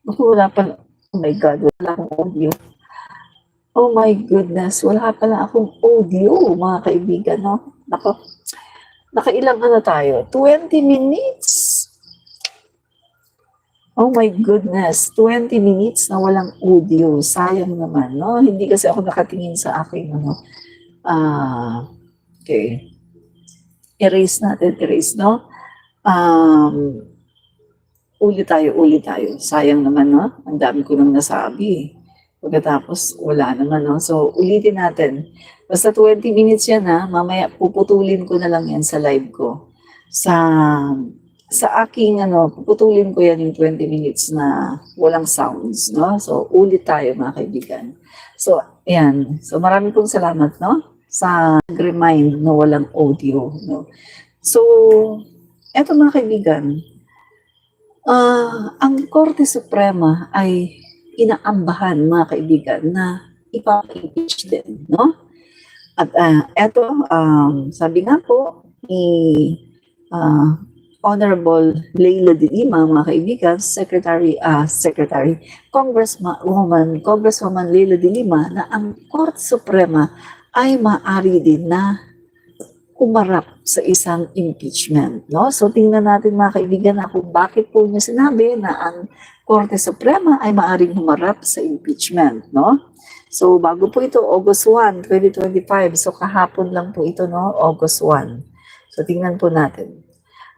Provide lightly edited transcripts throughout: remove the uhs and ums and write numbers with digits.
Naku, wala pa, oh my God, wala akong audio. Oh my goodness, wala pala akong audio, mga kaibigan, no? Naku, nakailang ano tayo? 20 minutes. Oh my goodness, 20 minutes na walang audio. Sayang naman, no? Hindi kasi ako nakatingin sa aking, ano. Okay. Erase natin, erase, no? Ulit tayo. Sayang naman, no? Ang dami ko nang nasabi. Pagkatapos, wala naman, no? So, ulitin natin. Basta 20 minutes yan, ha? Mamaya, puputulin ko na lang yan sa live ko. Sa aking, puputulin ko yan yung 20 minutes na walang sounds, no? So, ulit tayo, mga kaibigan. So, ayan. So, maraming pong salamat, no? Sa remind na walang audio, no? So, eto mga kaibigan, ang Korte Suprema ay inaambahan, mga kaibigan, na ipapa-impeach din, no? At eto, sabi nga po ni Honorable Leila de Lima, mga kaibigan, Congresswoman Leila de Lima, na ang Korte Suprema ay maaari din na umarap sa isang impeachment, no? So tingnan natin, mga kaibigan, na kung bakit po niya sinabi na ang Korte Suprema ay maaaring humarap sa impeachment, no? So bago po ito, August 1, 2025. So kahapon lang po ito, no? August 1. So tingnan po natin.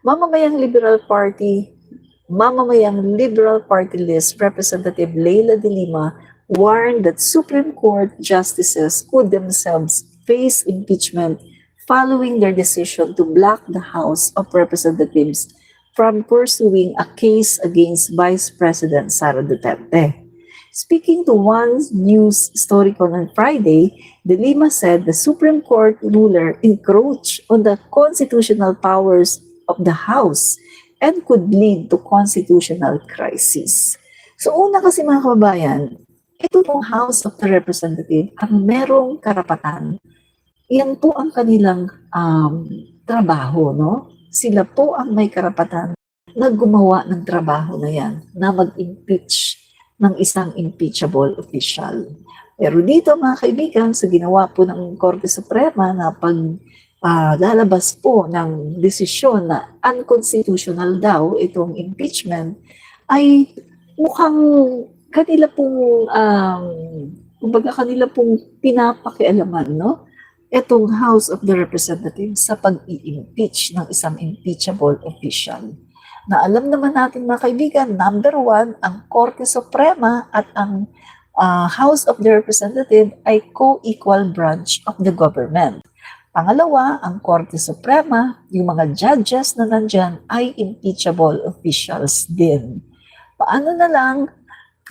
Mamamayang Liberal Party List Representative Leila de Lima warned that Supreme Court justices could themselves face impeachment following their decision to block the House of Representatives from pursuing a case against Vice President Sara Duterte. Speaking to One News story on Friday, De Lima said the Supreme Court ruler encroached on the constitutional powers of the House and could lead to constitutional crisis. So una kasi, mga kababayan, ito pong House of the Representatives ang merong karapatan. Yan po ang kanilang trabaho, no? Sila po ang may karapatan na gumawa ng trabaho na yan, na mag-impeach ng isang impeachable official. Pero dito, mga kaibigan, sa ginawa po ng Korte Suprema na lalabas po ng desisyon na unconstitutional daw itong impeachment, ay mukhang kanila pong pinapakialaman, no? Itong House of the Representatives sa pag-i-impeach ng isang impeachable official. Na alam naman natin, mga kaibigan, number one, ang Korte Suprema at ang House of the Representatives ay co-equal branch of the government. Pangalawa, ang Korte Suprema, yung mga judges na nandyan ay impeachable officials din. Paano na lang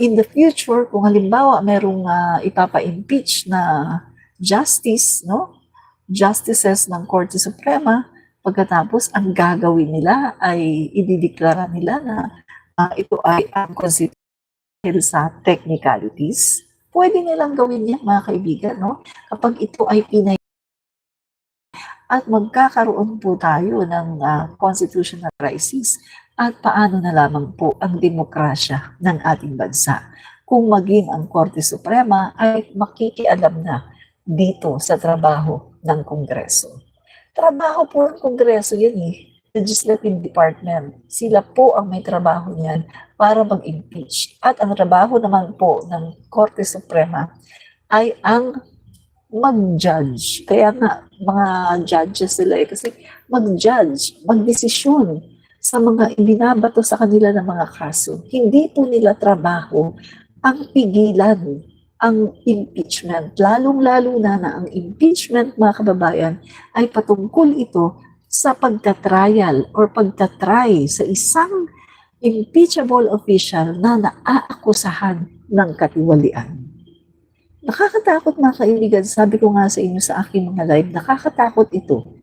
in the future kung halimbawa merong ipapa-impeach na justice, no? Justices ng Korte Suprema, pagkatapos ang gagawin nila ay idideklara nila na ito ay unconstitutional sa technicalities. Pwede nilang gawin yan, mga kaibigan, no? Kapag ito ay pinay at magkakaroon po tayo ng constitutional crisis, at paano na lamang po ang demokrasya ng ating bansa kung maging ang Korte Suprema ay makikialam na dito sa trabaho ng Kongreso. Trabaho po ng Kongreso yan Legislative Department. Sila po ang may trabaho niyan para mag-impeach. At ang trabaho naman po ng Korte Suprema ay ang mag-judge. Kaya nga, mga judges sila kasi mag-judge, mag-desisyon sa mga ibinabato sa kanila ng mga kaso. Hindi po nila trabaho ang pigilan ang impeachment, lalong-lalo na ang impeachment, mga kababayan, ay patungkol ito sa pagtatrial or pagtatry sa isang impeachable official na naaakusahan ng katiwalian. Nakakatakot, mga kaibigan, sabi ko nga sa inyo sa aking mga live, nakakatakot ito.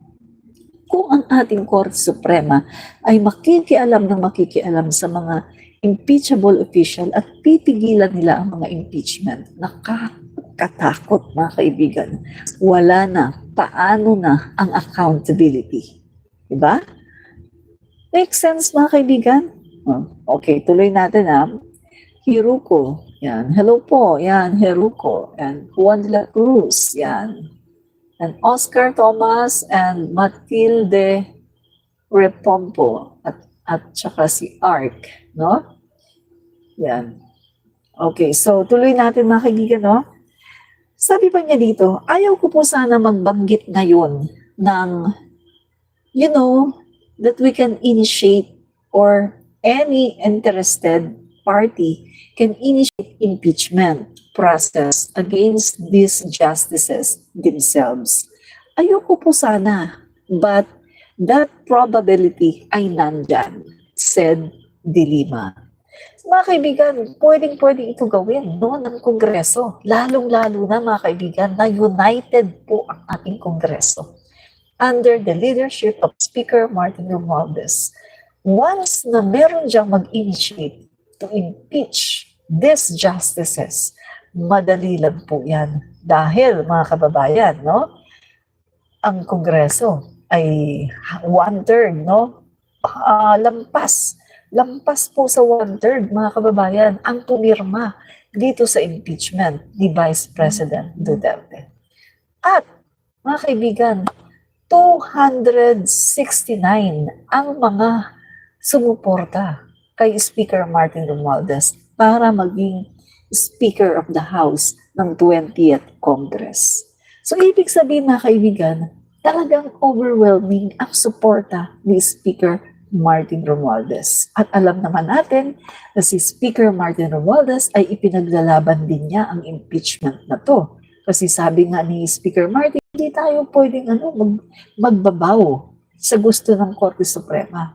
Kung ang ating Korte Suprema ay makikialam sa mga impeachable official at pipigilan nila ang mga impeachment. Nakakatakot, mga kaibigan. Wala na, paano na ang accountability? Diba? Make sense, mga kaibigan? Okay, tuloy natin . Hiruko, yan. Hello po, yan, Hiruko. And Juan de la Cruz, yan. And Oscar Thomas and Matilde Repompo at saka si Ark, no? Yan. Okay, so tuloy natin mga kaibigan, no? Sabi pa niya dito, ayaw ko po sana magbanggit ngayon ng, that we can initiate or any interested party can initiate impeachment process against these justices themselves. Ayoko po sana, but that probability ay nandyan, said De Lima. Mga kaibigan, pwedeng-pwede ito gawin ng Kongreso. Lalong-lalo na mga kaibigan na united po ang ating Kongreso under the leadership of Speaker Martin Romualdez. Once na meron diyang mag-initiate to impeach these justices, madali lang po yan. Dahil mga kababayan, ang Kongreso ay 1/3, lampas po sa 1/3, mga kababayan, ang pumirma dito sa impeachment ni Vice President Duterte. At, mga kaibigan, 269 ang mga sumuporta kay Speaker Martin Romualdez para maging Speaker of the House ng 20th Congress. So, ibig sabihin, mga kaibigan, talagang overwhelming ang suporta ni Speaker Martin Romualdez. At alam naman natin na si Speaker Martin Romualdez ay ipinaglalaban din niya ang impeachment na to. Kasi sabi nga ni Speaker Martin, hindi tayo pwedeng magbabaw sa gusto ng Korte Suprema.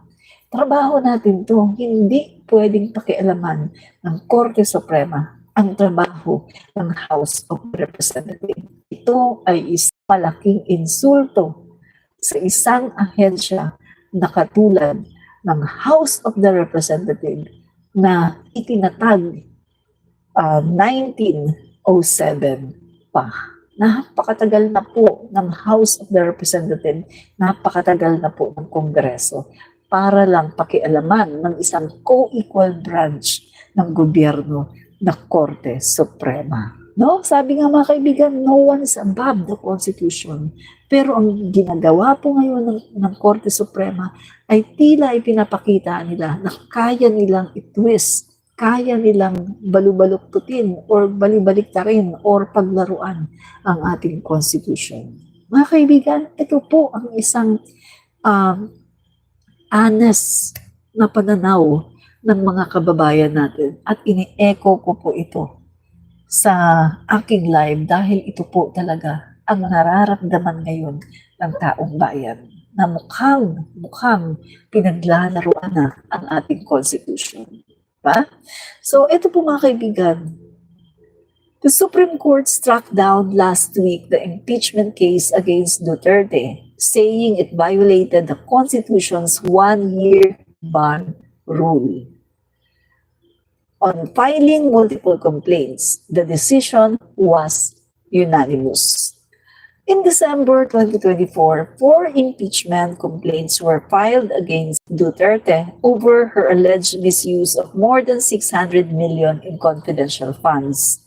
Trabaho natin to, hindi pwedeng pakialaman ng Korte Suprema ang trabaho ng House of Representatives. Ito ay isang malaking insulto sa isang ahensya na katulad ng House of the Representatives na itinatag 1907 pa. Napakatagal na po ng House of the Representatives, napakatagal na po ng Kongreso para lang pakialaman ng isang co-equal branch ng gobyerno na Korte Suprema. Sabi nga mga kaibigan, no one is above the Constitution. Pero ang ginagawa po ngayon ng Korte Suprema ay tila ipinapakita nila na kaya nilang itwist, kaya nilang balubaluktutin or balibaliktarin or paglaruan ang ating Constitution. Mga kaibigan, ito po ang isang honest na pananaw ng mga kababayan natin at ini-echo ko po ito sa aking live dahil ito po talaga ang nararamdaman ngayon ng taong bayan na mukhang pinaglalaruan na ang ating Constitution. Diba? So, ito po mga kaibigan, the Supreme Court struck down last week the impeachment case against Duterte, saying it violated the Constitution's one-year ban rule. On filing multiple complaints, the decision was unanimous. In December 2024, 4 impeachment complaints were filed against Duterte over her alleged misuse of more than 600 million in confidential funds.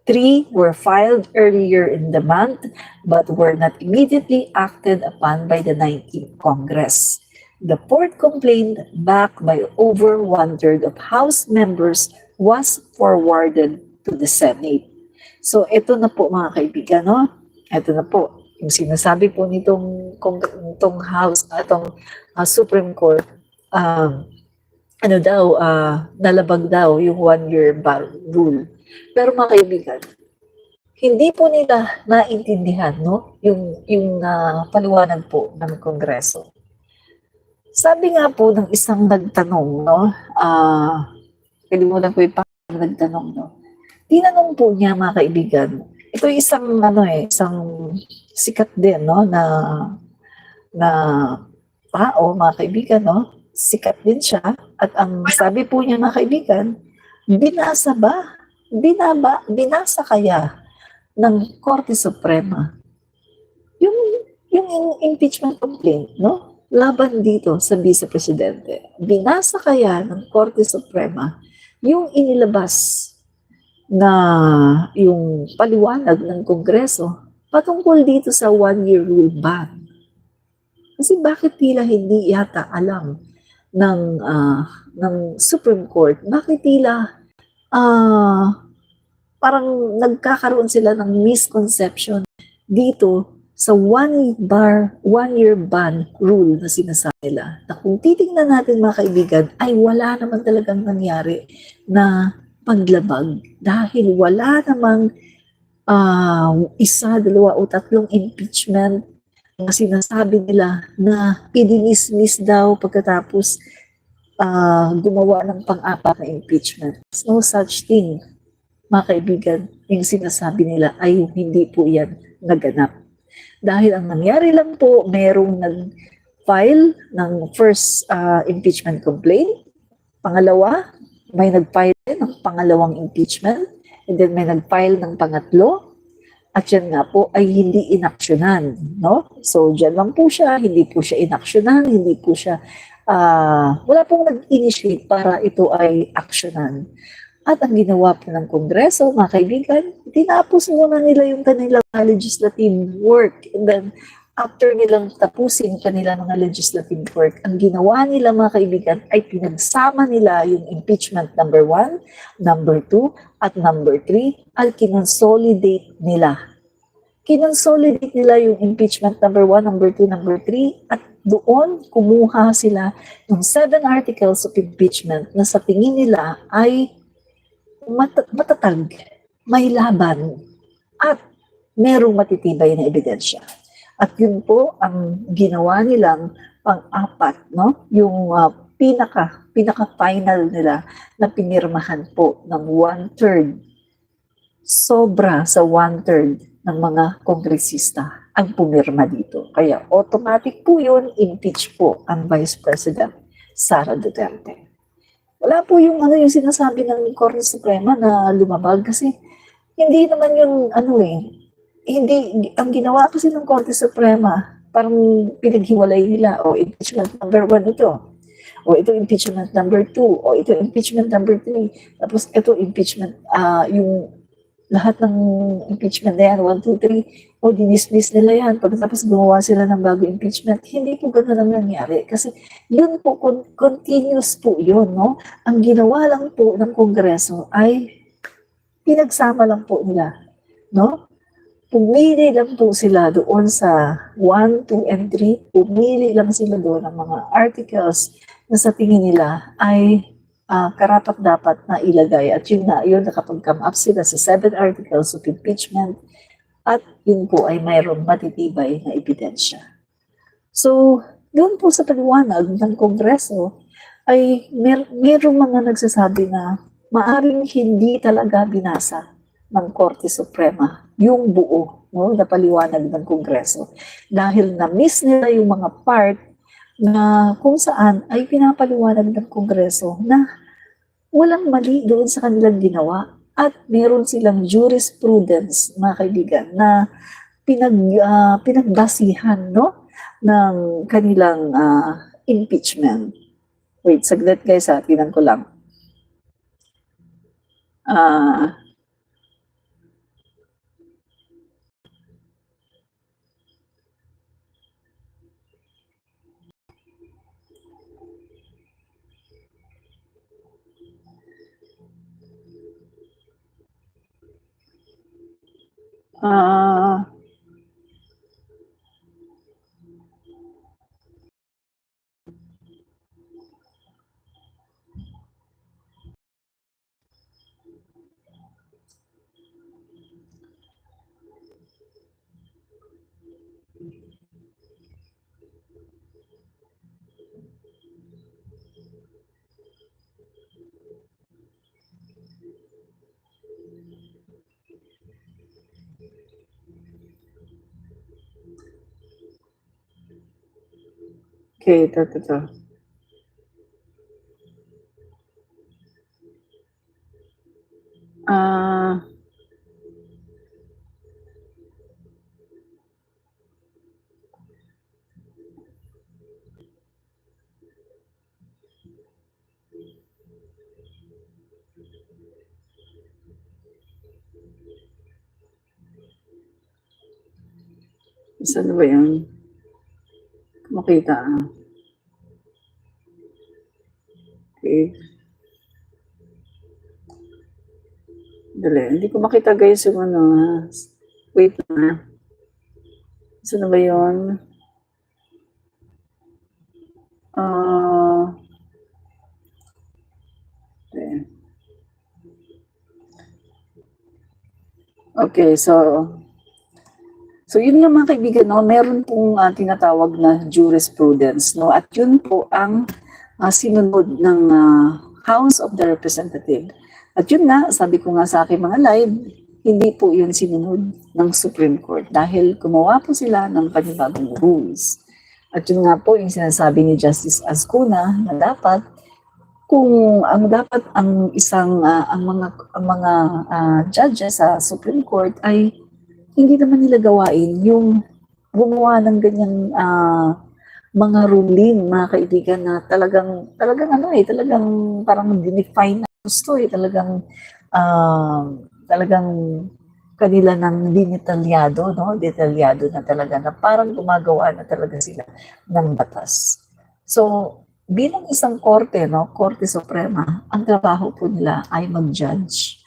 3 were filed earlier in the month but were not immediately acted upon by the 19th Congress. The 4th complaint, backed by over 1/3 of House members, was forwarded to the Senate. So ito na po mga kaibigan, ito na po yung sinasabi po nitong House, itong Supreme Court, nalabag daw yung one-year ban rule. Pero mga kaibigan, hindi po nila naintindihan yung paliwanag po ng Kongreso. Sabi nga po ng isang nagtanong, kalimutan ko yung nagtanong, tinanong po niya mga kaibigan, ito isang isang sikat din na tao mga kaibigan, sikat din siya at ang sabi po niya mga kaibigan, binasa kaya ng Korte Suprema yung impeachment complaint, laban dito sa Vice Presidente. Binasa kaya ng Korte Suprema yung inilabas na yung paliwanag ng Kongreso patungkol dito sa one-year rule ban. Kasi bakit tila hindi yata alam ng Supreme Court, bakit tila parang nagkakaroon sila ng misconception dito sa one-year ban rule na sinasabi nila. Na kung titingnan natin mga kaibigan, ay wala naman talagang nangyari na paglabag dahil wala namang isa, dalawa o tatlong impeachment na sinasabi nila na idinismiss daw pagkatapos gumawa ng pang-apat na impeachment. There's no such thing, mga kaibigan. Yung sinasabi nila ay hindi po yan naganap. Dahil ang nangyari lang po, merong nag-file ng first impeachment complaint. Pangalawa, may nag-file ng pangalawang impeachment. And then may nag-file ng pangatlo. At yan nga po ay hindi inaksyonan. No? So, dyan lang po siya. Hindi po siya inaksyonan. Hindi po siya, wala pong nag-initiate para ito ay aksyonan. At ang ginawa po ng Kongreso, mga kaibigan, tinapos muna nila yung kanilang legislative work. And then, after nilang tapusin kanila mga legislative work, ang ginawa nila, mga kaibigan, ay pinagsama nila yung impeachment number 1, number 2, at number 3, at kinonsolidate nila. Kinonsolidate nila yung impeachment number 1, number 2, number 3, at doon kumuha sila ng 7 articles of impeachment na sa tingin nila ay matatag, may laban, at merong matitibay na ebidensya. At yun po ang ginawa nilang pang-apat, no? Yung pinaka-final nila na pinirmahan po ng 1/3, sobra sa 1/3 ng mga kongresista ang pumirma dito. Kaya automatic po yun, impeach po ang Vice President Sara Duterte. Wala po yung yung sinasabi ng Korte Suprema na lumabag kasi hindi naman yung hindi, ang ginawa kasi ng Korte Suprema, parang pinaghiwalay nila, o impeachment number 1 ito, o ito impeachment number 2, o ito impeachment number 3, tapos ito impeachment, yung lahat ng impeachment na yan, 1, 2, 3, o dinismiss nila yan, pagkatapos gumawa sila ng bago impeachment. Hindi po gano'n ang nangyari kasi yun po, continuous po yun, no? Ang ginawa lang po ng Kongreso ay pinagsama lang po nila, no? Pumili lang po sila doon sa 1, 2, and 3, pumili lang sila doon ng mga articles na sa tingin nila ay karapat-dapat na ilagay. At yun nakapag-come up sila sa 7 articles of impeachment at yun po ay mayroong matitibay na ebidensya. So, doon po sa paliwanag ng Kongreso ay mayroong mga nagsasabi na maaring hindi talaga binasa ng Korte Suprema yung buo, no, na paliwanag ng Kongreso. Dahil na-miss nila yung mga part na kung saan ay pinapaliwanag ng Kongreso na walang mali doon sa kanilang ginawa at meron silang jurisprudence, mga kaibigan, na pinagbasihan, no, ng kanilang impeachment. Wait, saglit guys, tinan ko lang. Okay, ito. Saan ba yun? Makita. Okay. Dali. Hindi ko makita guys yung ano. Wait na. Saan ba yun? Okay, so yun nga mga kaibigan, no, meron pong tinatawag na jurisprudence, no, at yun po ang sinunod ng House of the Representative. At yun nga, sabi ko nga sa aking mga live, hindi po yun sinunod ng Supreme Court dahil gumawa po sila ng panibagong rules. At yun nga po yung sinasabi ni Justice Ascuna na dapat kung ang isang ang mga judges sa Supreme Court ay hindi naman nila gawain yung gumawa ng ganyang mga ruling, mga kaibigan, na talagang parang dinefine na gusto talagang kanila ng dinetalyado, no? Detalyado na talaga na parang gumagawa na talaga sila ng batas. So, bilang isang korte, no, Korte Suprema, ang trabaho po nila ay mag-judge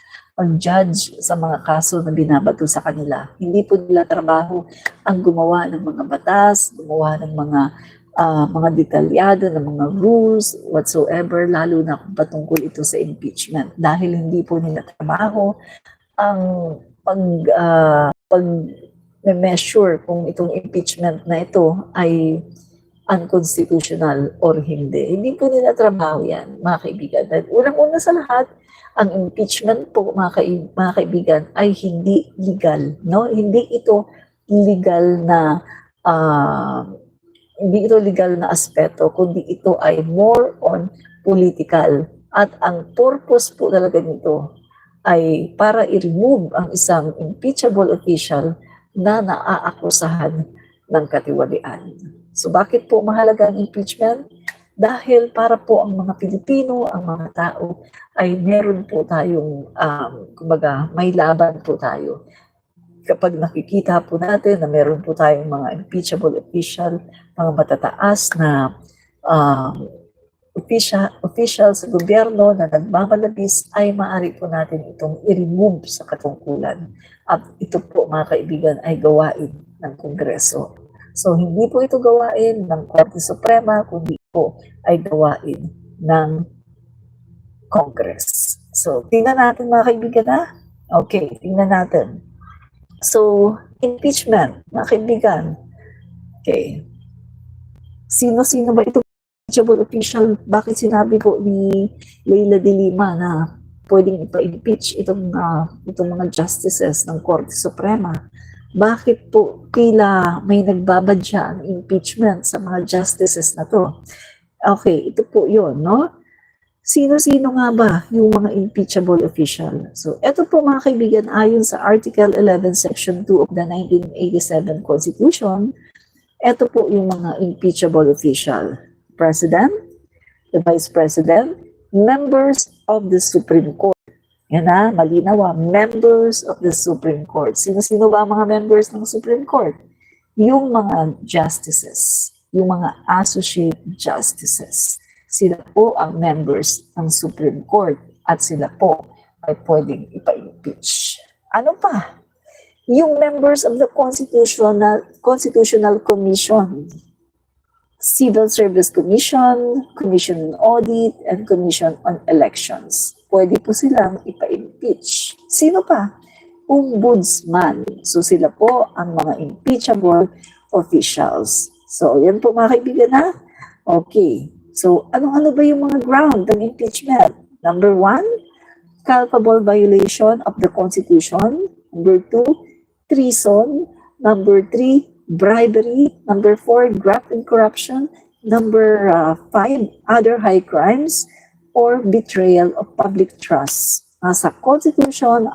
sa mga kaso na binabato sa kanila. Hindi po nila trabaho ang gumawa ng mga batas, gumawa ng mga detalyado ng mga rules whatsoever, lalo na kung patungkol ito sa impeachment. Dahil hindi po nila trabaho ang pag-measure kung itong impeachment na ito ay unconstitutional or hindi. Hindi po nila trabaho yan, mga kaibigan. Dahil unang-una sa lahat, ang impeachment po, mga kaibigan, ay hindi legal. No? Hindi ito legal na aspeto, kundi ito ay more on political. At ang purpose po talaga nito ay para i-remove ang isang impeachable official na naaakusahan ng katiwalian. So bakit po mahalaga ang impeachment? Dahil para po ang mga Pilipino, ang mga tao, ay meron po tayong, may laban po tayo. Kapag nakikita po natin na meron po tayong mga impeachable official, mga matataas na official sa gobyerno na nagmamalabis, ay maaari po natin itong i-remove sa katungkulan. At ito po, mga kaibigan, ay gawain ng Kongreso. So, hindi po ito gawain ng Korte Suprema, kundi po ay gawain ng Congress. So, tingnan natin mga kaibigan na. Okay, tingnan natin. So, impeachment, mga kaibigan. Okay. Sino-sino ba itong impeachable official? Bakit sinabi po ni Leila de Lima na pwedeng ipa-impeach itong mga justices ng Korte Suprema? Bakit po tila may nagbabadya ang impeachment sa mga justices na to? Okay, ito po yun, no? Sino-sino nga ba yung mga impeachable official? So, ito po mga kaibigan, ayon sa Article 11, Section 2 of the 1987 Constitution, ito po yung mga impeachable official. President, the Vice President, members of the Supreme Court. Yan na, malinaw, members of the Supreme Court. Sino-sino ba ang mga members ng Supreme Court? Yung mga justices, yung mga associate justices. Sila po ang members ng Supreme Court at sila po ay pwedeng ipa-impeach. Ano pa? Yung members of the Constitutional Commission, Civil Service Commission, Commission on Audit, and Commission on Elections. Pwede po silang ipa-impeach. Sino pa? Ombudsman. So sila po ang mga impeachable officials. So yan po mga kaibigan na. Okay. So ano ba yung mga ground ng impeachment? Number 1, culpable violation of the Constitution. Number 2, treason. Number 3, bribery. Number 4, graft and corruption. Number 5, other high crimes or betrayal of public trust. Sa Constitution,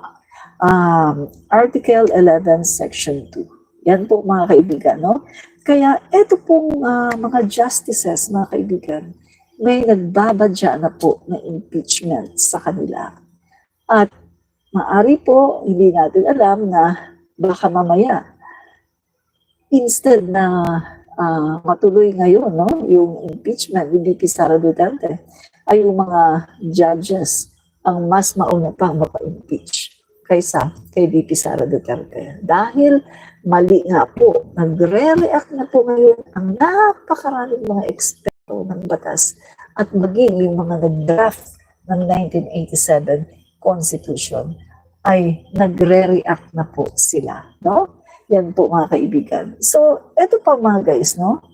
Article 11, Section 2. Yan po mga kaibigan, no? Kaya ito pong mga justices, mga kaibigan, may nagbabadya na po ng impeachment sa kanila. At maari po, hindi natin alam na baka mamaya, instead na matuloy ngayon, no, yung impeachment ni VP Sara Duterte, ay yung mga judges ang mas mauna pang mapa-impeach kaysa kay VP Sara Duterte. Dahil mali nga po, nagre-react na po ngayon ang napakaraming mga eksperto ng batas at maging yung mga nag-draft ng 1987 Constitution ay nagre-react na po sila, no? Yan po mga kaibigan. So, eto pa mga guys, no?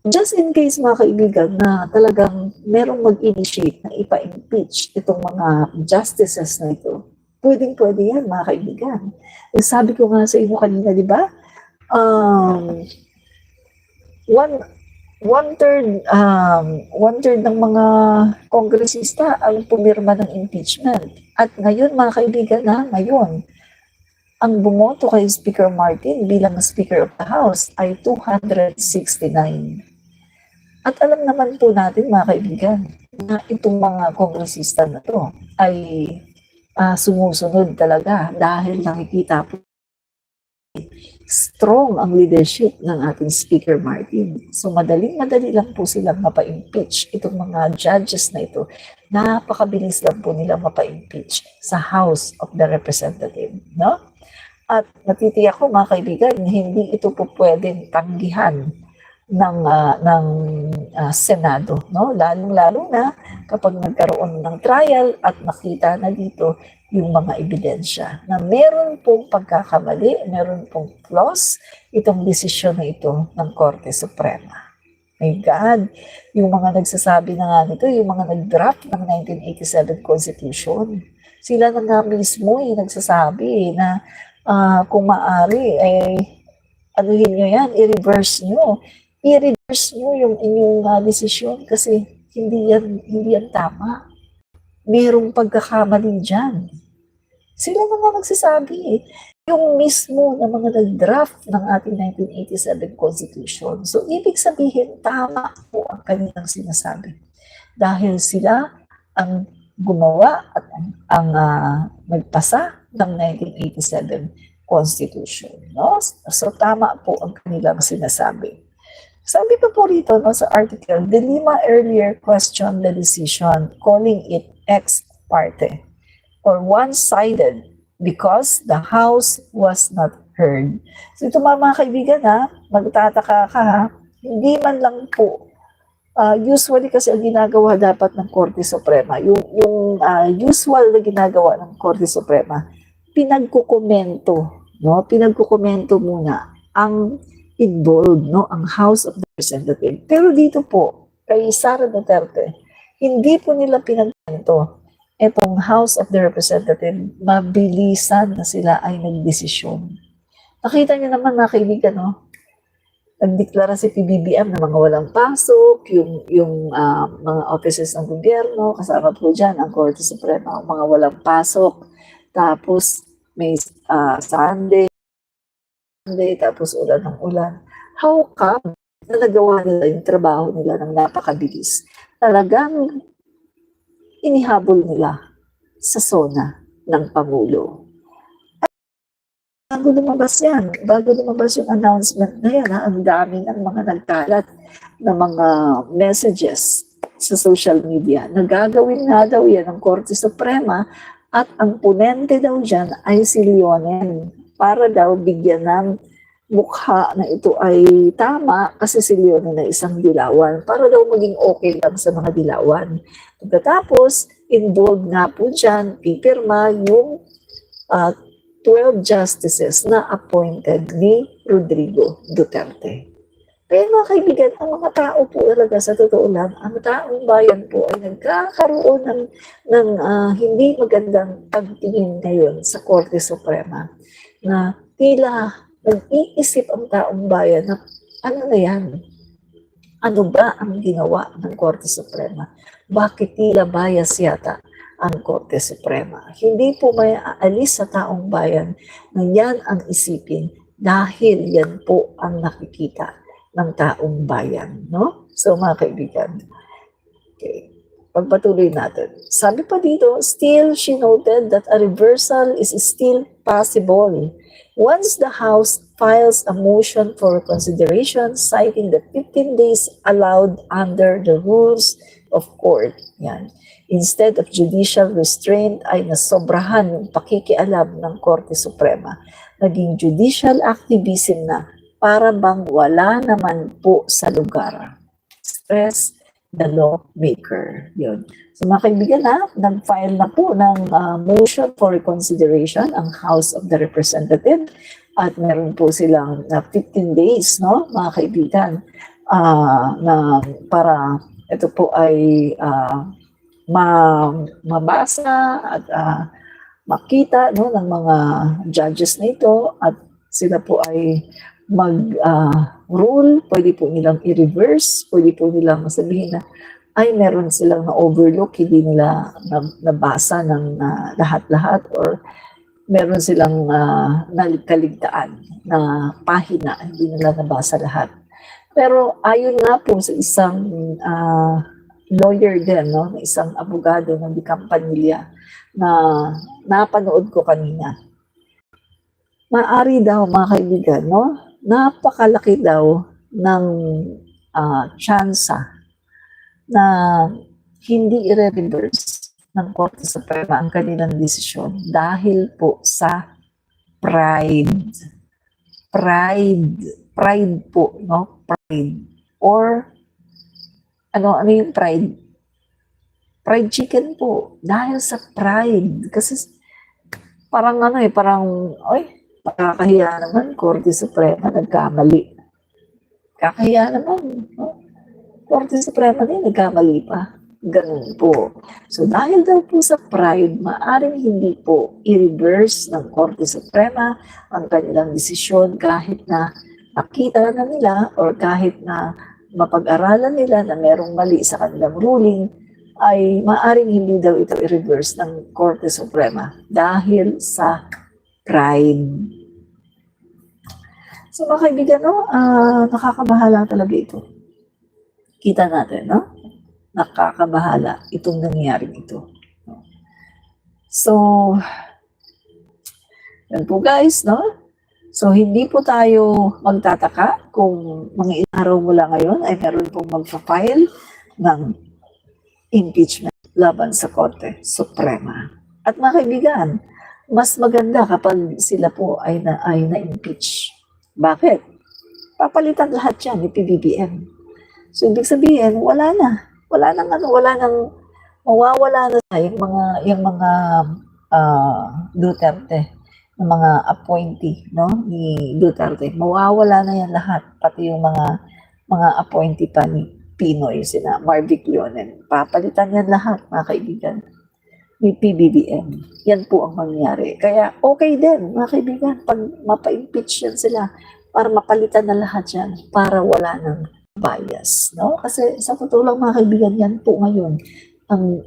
Just in case mga kaibigan na talagang merong mag-initiate na ipa-impeach itong mga justices na ito, pwedeng-pwede yan mga kaibigan. Sabi ko nga sa inyo kanina, di ba? One third ng mga kongresista ang pumirma ng impeachment. At ngayon mga kaibigan na, ngayon, ang bumoto kay Speaker Martin bilang Speaker of the House ay 269. At alam naman po natin mga kaibigan na itong mga kongresista na to ay sumusunod talaga dahil nakikita po strong ang leadership ng ating Speaker Martin. So madali lang po silang mapa-impeach itong mga judges na ito. Napakabilis lang po nilang mapa-impeach sa House of the Representative, no? At natitiyak ko mga kaibigan, hindi ito po pwedeng tanggihan ng Senado, no? Lalong-lalo na kapag nagkaroon ng trial at nakita na dito yung mga ebidensya na meron pong pagkakamali, meron pong flaws itong desisyon na ito ng Korte Suprema. My God, yung mga nagsasabi na nga nito, yung mga nag-draft ng 1987 Constitution, sila na nga mismo yung nagsasabi na kung maaari, anuhin nyo yan, i-reverse nyo yung inyong desisyon kasi hindi yan tama. Merong pagkakamali dyan. Sila na nga nagsasabi yung mismo na mga nag-draft ng ating 1987 Constitution. So, ibig sabihin, tama po ang kanilang sinasabi. Dahil sila ang gumawa at ang nagpasa ng 1987 Constitution. No? So, tama po ang kanilang sinasabi. Sabi pa po rito no, sa article, De Lima earlier questioned the decision, calling it ex parte or one-sided because the House was not heard. So ito mga kaibigan ha, magtataka ka ha, hindi man lang po, usually kasi ang ginagawa dapat ng Korte Suprema, yung usual na ginagawa ng Korte Suprema, pinagkukomento, no? Pinagkukomento muna ang involved, no? Ang House of Representatives. Pero dito po, kay Sara Duterte, hindi po nila pinagkukomento etong House of the Representatives, mabilisan na sila ay nagdesisyon. Nakita niyo naman mga kaibigan, no? Nagdeklara si PBBM na mga walang pasok, yung mga offices ng gobyerno, kasama po dyan ang Korte Suprema, mga walang pasok. Tapos may Sunday, tapos ulan ng ulan. How come na nagawa nila yung trabaho nila ng napakabilis? Talagang inihabol nila sa zona ng Pangulo. Bago lumabas yung announcement na yan, ang dami ng mga nagkalat na mga messages sa social media. Nagagawin nga daw yan ng Korte Suprema at ang ponente daw dyan ay si Leonen para daw bigyan ng mukha na ito ay tama kasi si Leonen na isang dilawan para daw maging okay lang sa mga dilawan. Pagkatapos, involved nga po dyan, pipirma yung 12 justices na appointed ni Rodrigo Duterte. Kaya mga kaibigan, ang mga tao po talaga sa totoo lang, ang taong bayan po ay nagkakaroon ng hindi magandang pagtingin ngayon sa Korte Suprema na tila nag-iisip ang taong bayan na ano na yan? Ano ba ang ginawa ng Korte Suprema? Bakit tila bias yata ang Korte Suprema? Hindi po may aalis sa taong bayan na yan ang isipin dahil yan po ang nakikita ng taong bayan. No? So mga kaibigan, okay. pagpatuloy natin. Sabi pa dito, still she noted that a reversal is still possible once the House files a motion for consideration citing the 15 days allowed under the rules of court. Yan. Instead of judicial restraint ay nasobrahan yung pakikialam ng Korte Suprema. Naging judicial activism na para bang wala naman po sa lugar. Stress the lawmaker. Yun. So mga kaibigan nag-file na po ng motion for reconsideration ang House of the Representatives at meron po silang 15 days, no, mga kaibigan, na para ito po ay mabasa at makita, no, ng mga judges na ito at sila po ay mag-rule, pwede po nilang i-reverse, pwede po nilang sabihin na ay meron silang na-overlook, hindi nila nabasa ng lahat-lahat or meron silang nalikaligtaan na pahina, hindi nila nabasa lahat. Pero ayon nga po sa isang lawyer din, no, na isang abogado ng Di Campanilla na napanood ko kanina, maari daw mga kaibigan, no, napakalaki daw ng tsansa na hindi i-reverse ng Korte Suprema ang kanilang desisyon dahil po sa pride. Pride po, no? Pride. Or, ano yung pride? Fried chicken po. Dahil sa pride. Kasi, parang nakakahiya naman, Korte Suprema, nagkamali. Kakahiya naman, no? Korte Suprema din, nagkamali pa. Ganun po. So, dahil daw po sa pride, maaring hindi po i-reverse ng Korte Suprema ang kanilang desisyon kahit na nakita na nila or kahit na mapag-aralan nila na merong mali sa kanilang ruling, ay maaring hindi daw ito i-reverse ng Korte Suprema dahil sa pride. So mga kaibigan, no, nakakabahala talaga ito. Kita natin, no? Nakakabahala itong nangyaring ito. So, yan po guys, no? So, hindi po tayo magtataka kung mga ilang araw mula ngayon ay meron pong magpa-file ng impeachment laban sa Korte Suprema. At mga kaibigan, mas maganda kapag sila po ay na-impeach. Bakit? Papalitan lahat yan ni PBBM. So, ibig sabihin, mawawala na yung mga Duterte, yung mga appointee, no, ni Duterte. Mawawala na yan lahat, pati yung mga appointee pa ni Pinoy, sina Marvic Leonen. Papalitan yan lahat, mga kaibigan, ni PBBM. Yan po ang mangyari. Kaya okay din, mga kaibigan, pag mapa-impeach yan sila, para mapalitan na lahat yan, para wala ng bias, no? Kasi sa totoo lang mga kaibigan, yan po ngayon ang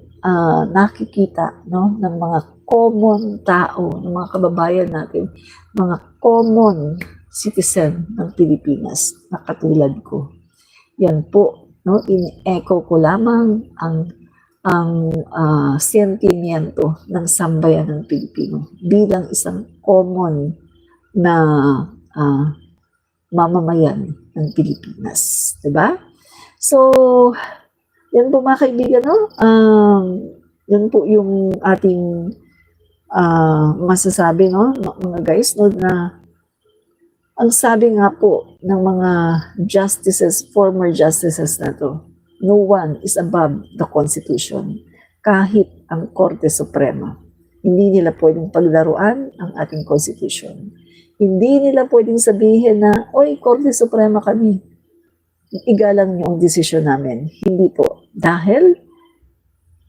nakikita, no, ng mga common tao, ng mga kababayan natin, mga common citizen ng Pilipinas na katulad ko. Yan po, no, in-echo ko lamang ang sentimiento ng sambayan ng Pilipino bilang isang common na mamamayan ng Pilipinas, diba? So, yan po mga kaibigan, no? Yan po yung ating masasabi, no, mga guys, no, na ang sabi nga po ng mga justices, former justices na to, no one is above the Constitution, kahit ang Korte Suprema. Hindi nila pwedeng paglaruan ang ating Constitution. Hindi nila pwedeng sabihin na, oy, Korte Suprema kami, igalang niyo ang desisyon namin. Hindi po. Dahil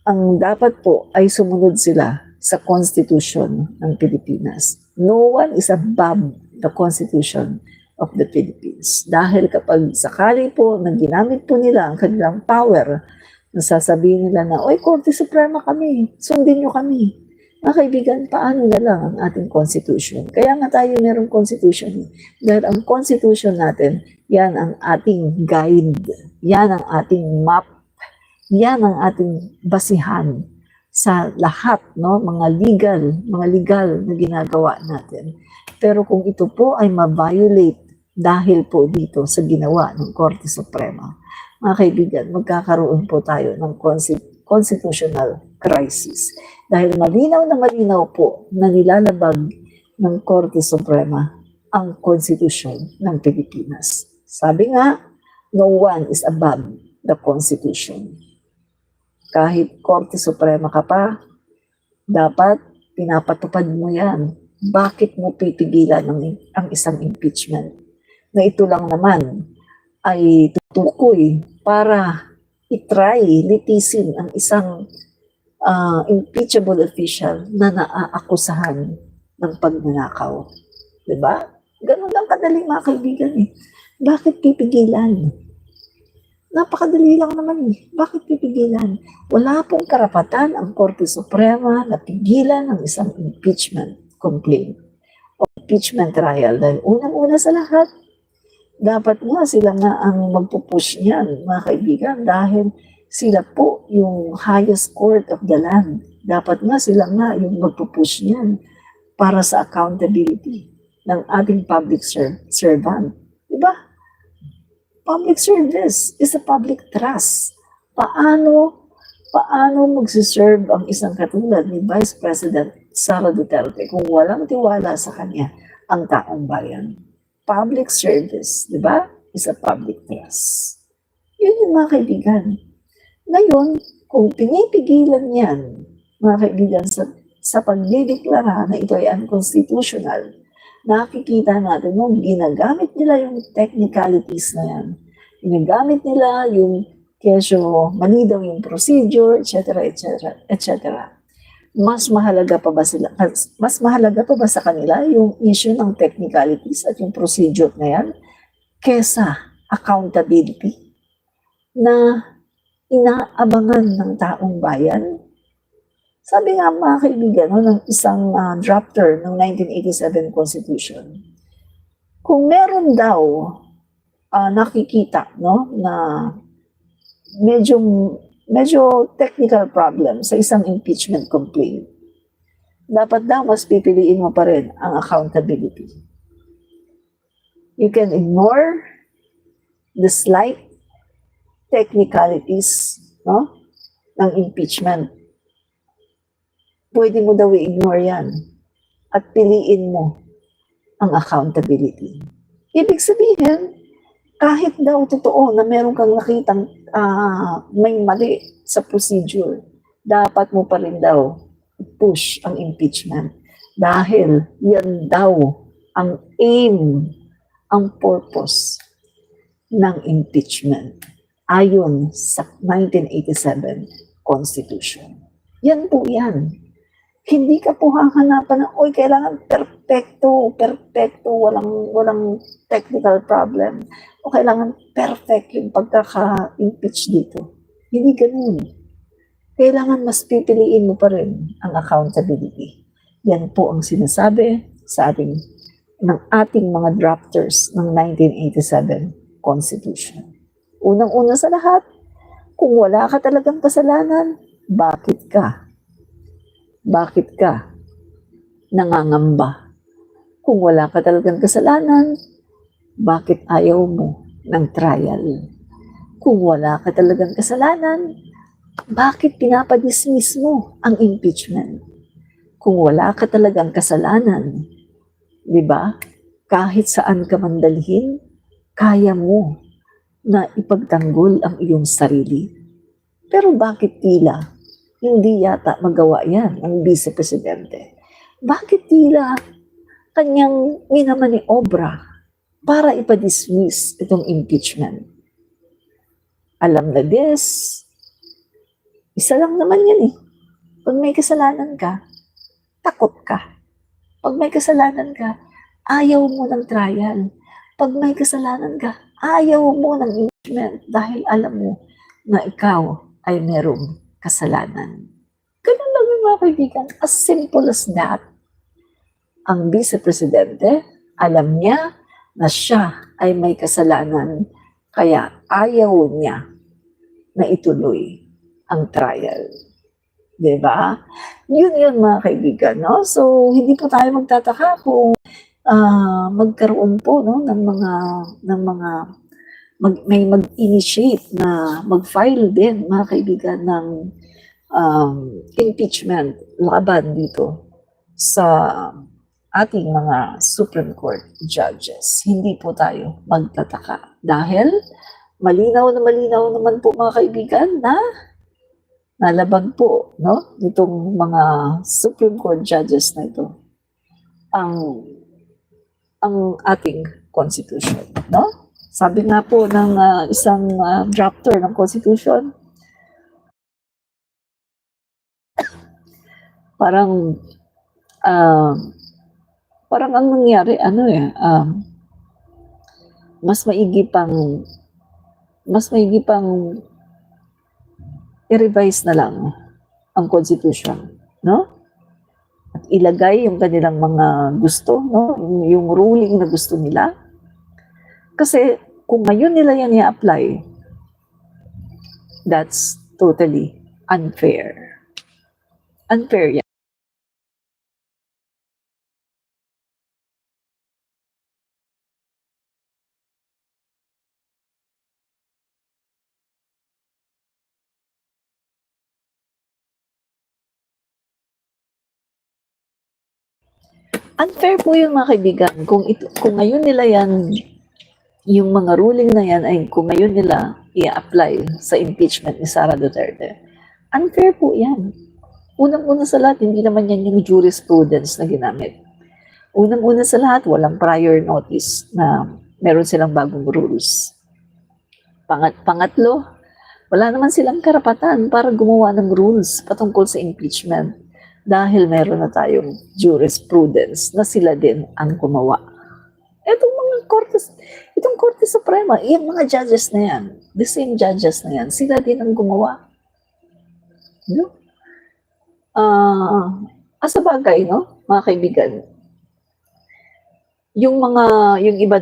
ang dapat po ay sumunod sila sa Constitution ng Pilipinas. No one is above the Constitution of the Philippines. Dahil kapag sakali po na ginamit po nila ang kanilang power, nasasabihin nila na, oy, Korte Suprema kami, sundin niyo kami. Mga kaibigan, paano na lang ang ating Constitution? Kaya nga tayo merong Constitution. Dahil ang Constitution natin, yan ang ating guide. Yan ang ating map Yan ang ating basihan sa lahat, no, mga legal na ginagawa natin. Pero kung ito po ay ma-violate dahil po dito sa ginawa ng Korte Suprema, mga kaibigan, magkakaroon po tayo ng constitutional crisis. Dahil malinaw na malinaw po na nilalabag ng Korte Suprema ang konstitusyon ng Pilipinas. Sabi nga, no one is above the Constitution. Kahit Korte Suprema ka pa, dapat pinapatupad mo yan. Bakit mo pipigilan ang isang impeachment? Na ito lang naman ay tutukoy para itry, litisin ang isang impeachable official na naaakusahan ng pagnanakaw. Diba? Ganun lang kadali, mga kaibigan eh. Bakit pipigilan? Napakadali lang naman eh. Bakit pipigilan? Wala pong karapatan ang Korte Suprema na pigilan ang isang impeachment complaint o impeachment trial. Dahil unang-una sa lahat, dapat nga sila nga ang magpupush niyan, mga kaibigan, dahil sila po yung highest court of the land. Dapat nga sila nga yung magpupush niyan para sa accountability ng ating public servant. Diba? Public service is a public trust. Paano magsiserve ang isang katulad ni Vice President Sara Duterte kung walang tiwala sa kanya ang taong bayan? Public service, di ba? Is a public trust. Yun yung mga kaibigan. Ngayon, kung pinipigilan yan, mga kaibigan, sa pagdideklara na ito ay unconstitutional, nakikita natin nung ginagamit nila yung technicalities na yan. Ginagamit nila yung kesyo mali daw yung procedure, etc., etc., etc. Mas mahalaga pa ba sa kanila yung issue ng technicalities at yung procedure na yan kesa accountability na inaabangan ng taong bayan? Sabi nga, mga kaibigan, ng isang drafter ng 1987 Constitution, kung meron daw nakikita, no, na medyo technical problem sa isang impeachment complaint, dapat daw mas pipiliin mo pa rin ang accountability. You can ignore the slight technicalities, no, ng impeachment. Pwede mo daw i-ignore yan at piliin mo ang accountability. Ibig sabihin, kahit daw totoo na meron kang nakitang may mali sa procedure, dapat mo pa rin daw push ang impeachment. Dahil yan daw ang aim, ang purpose ng impeachment ayon sa 1987 Constitution. Yan po yan. Hindi ka po hahanapan ng, oy, kailangan perfecto, walang technical problem. O kailangan perfect yung pagkaka-impeach dito. Hindi ganun. Kailangan mas pipiliin mo pa rin ang accountability. Yan po ang sinasabi sa ng ating mga drafters ng 1987 Constitution. Unang-una sa lahat, kung wala ka talagang kasalanan, bakit ka nangangamba? Kung wala ka talagang kasalanan, bakit ayaw mo ng trial? Kung wala ka talagang kasalanan, bakit pinapadismiss mo ang impeachment? Kung wala ka talagang kasalanan, di ba? Kahit saan ka mandalhin, kaya mo na ipagtanggol ang iyong sarili. Pero bakit tila hindi yata magawa yan ng Vice Presidente? Bakit tila kanyang minamaniobra para ipadismiss itong impeachment? Alam na isa lang naman yan eh. Pag may kasalanan ka, takot ka. Pag may kasalanan ka, ayaw mo ng trial. Pag may kasalanan ka, ayaw mo ng impeachment dahil alam mo na ikaw ay merong kasalanan. Ganun lang yung mga kaibigan. As simple as that. Ang Vice Presidente, alam niya na siya ay may kasalanan, kaya ayaw niya na ituloy ang trial. Diba? Yun mga kaibigan, no? So, hindi po tayo magtataka kung magkaroon po, no, may mag-initiate na mag-file din, mga kaibigan, ng impeachment laban dito sa ating mga Supreme Court judges. Hindi po tayo magtataka dahil malinaw naman po, mga kaibigan, na nalabag po, no, nitong mga Supreme Court judges na ito ang ating Constitution, no? Sabi nga po ng isang drafter ng Constitution, parang ang nangyari, mas maigi pang i-revise na lang ang Constitution, no? At ilagay yung kanilang mga gusto, no? Yung ruling na gusto nila. Kasi kung ngayon nila yan i-apply, that's totally unfair. Unfair yan. Unfair po yun, mga kaibigan. Kung ngayon nila yan, yung mga ruling na yan ay kung ngayon nila i-apply sa impeachment ni Sara Duterte, unfair po yan. Unang-una sa lahat, hindi naman yan yung jurisprudence na ginamit. Unang-una sa lahat, walang prior notice na meron silang bagong rules. Pangatlo, wala naman silang karapatan para gumawa ng rules patungkol sa impeachment dahil meron na tayong jurisprudence na sila din ang gumawa. Itong Korte Suprema, yung mga judges na yan, the same judges na yan, sila din ang gumawa. No? Sa bagay, no, mga kaibigan, yung mga iba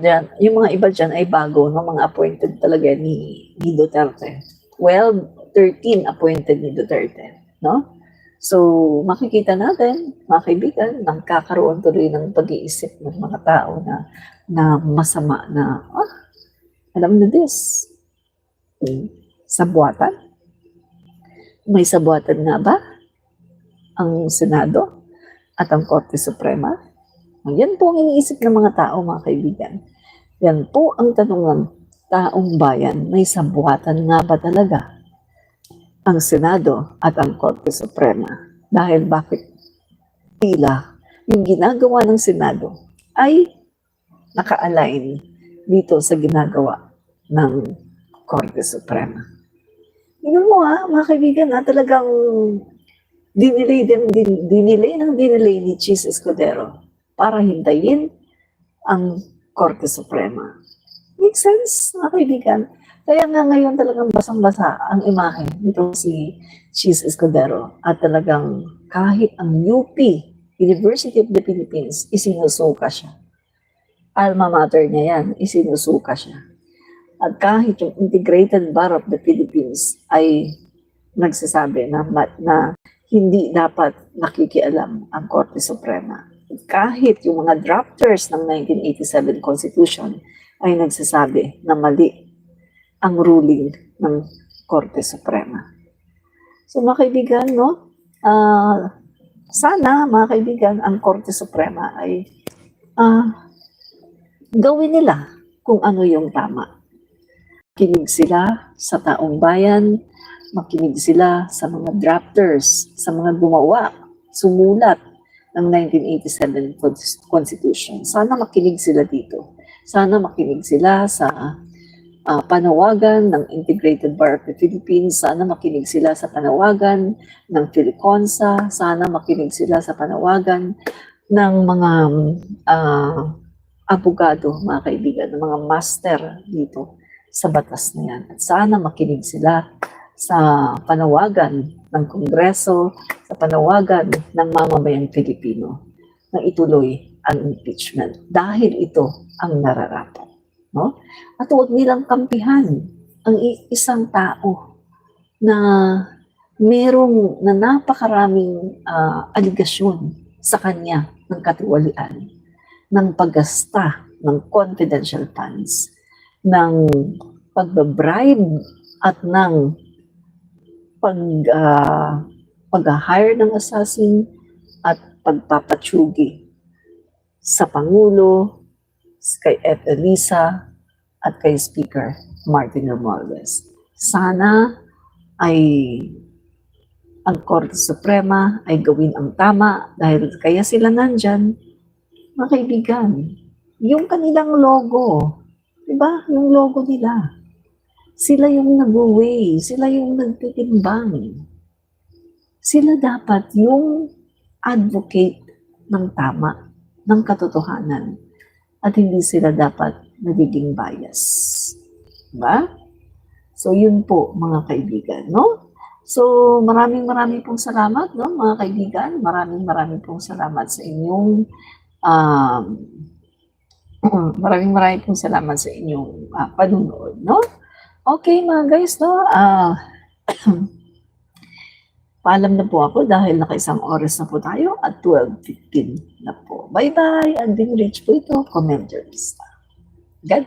dyan ay bago, no, mga appointed talaga ni Duterte. 13 appointed ni Duterte, no? So, makikita natin, mga kaibigan, nagkakaroon tuloy ng pag-iisip ng mga tao na masama na, alam na this, sabuatan? May sabuatan nga ba ang Senado at ang Korte Suprema? Yan po ang iniisip ng mga tao, mga kaibigan. Yan po ang tanong ng taong bayan, may sabuatan nga ba talaga ang Senado at ang Korte Suprema? Dahil bakit tila yung ginagawa ng Senado ay naka-align dito sa ginagawa ng Korte Suprema. Yun mo mga kaibigan, talagang dinilay ni Chis Escudero para hintayin ang Korte Suprema. Makes sense, mga kaibigan. Kaya nga ngayon talagang basang-basa ang imahe nito si Chis Escudero at talagang kahit ang UP, University of the Philippines, isinusuka siya. Alma mater niya yan, isinusuka siya. At kahit yung Integrated Bar of the Philippines ay nagsasabi na hindi dapat nakikialam ang Korte Suprema. At kahit yung mga drafters ng 1987 Constitution ay nagsasabi na mali ang ruling ng Korte Suprema. So mga kaibigan, no? Sana mga kaibigan, ang Korte Suprema ay gawin nila kung ano yung tama. Makinig sila sa taong bayan, makinig sila sa mga drafters, sa mga gumawa, sumulat ng 1987 Constitution. Sana makinig sila dito. Sana makinig sila sa panawagan ng Integrated Bar of the Philippines. Sana makinig sila sa panawagan ng Philiconsa. Sana makinig sila sa panawagan ng mga abogado, mga kaibigan, ng mga master dito sa batas na yan. At sana makinig sila sa panawagan ng Kongreso, sa panawagan ng mamamayang Pilipino na ituloy ang impeachment dahil ito ang nararapat. No? At huwag nilang kampihan ang isang tao na merong na napakaraming aligasyon sa kanya ng katiwalian, ng paggasta ng confidential funds, ng pagbabribe at ng pag-hire ng assassin at pagpapatsugi sa Pangulo, kay F. Elisa at kay Speaker Martin Romualdez. Sana ay ang Korte Suprema ay gawin ang tama dahil kaya sila nandyan, mga kaibigan. Yung kanilang logo, diba? Yung logo nila. Sila yung nag-weigh, sila yung nagtitimbang. Sila dapat yung advocate ng tama, ng katotohanan. At hindi sila dapat nagiging bias. Diba? So, yun po, mga kaibigan, no? So, maraming pong salamat, no, mga kaibigan. Maraming pong salamat sa inyong maraming pong salamat sa inyong panunood, no? Okay, mga guys, no? Paalam na po ako dahil naka-isang oras na po tayo at 12:15 na po. Bye-bye! Anding Rich po ito, commenters. God bless.